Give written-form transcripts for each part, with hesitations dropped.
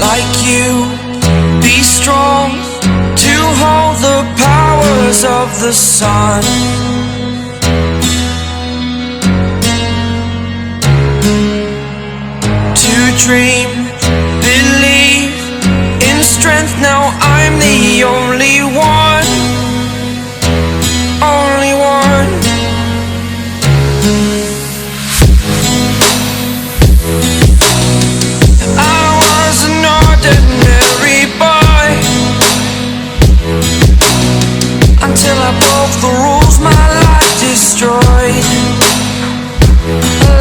like you, be strong to hold the powers of the sun. To dream, believe in strength. Now I'm the only one, only one. I was an ordinary boy until I broke the rules. My life destroyed,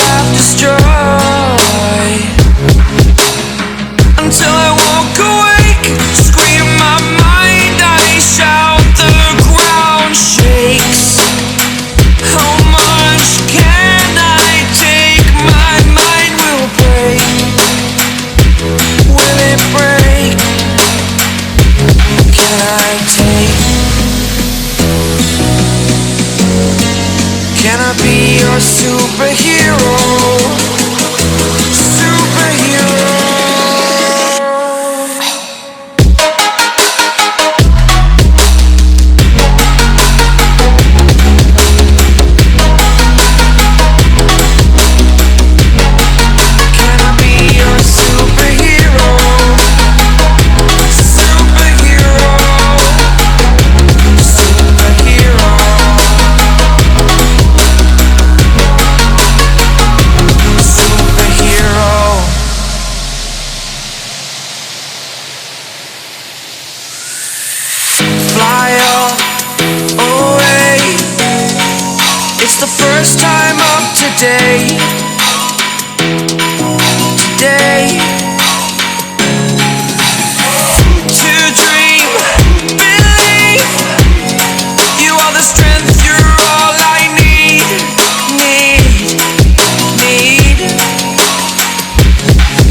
life destroyed. Until I woke awake, scream my mind, I shout, the ground shakes. How much can I take? My mind will break. Will it break? Can I take? Can I be your superhero? Superhero. It's the first time of today. To dream, believe. You are the strength, you're all I need.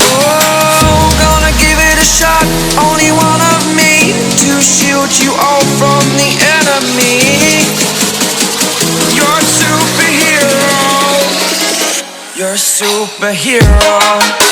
Oh, gonna give it a shot. Only one of me to shield you all from the enemy. You're a superhero.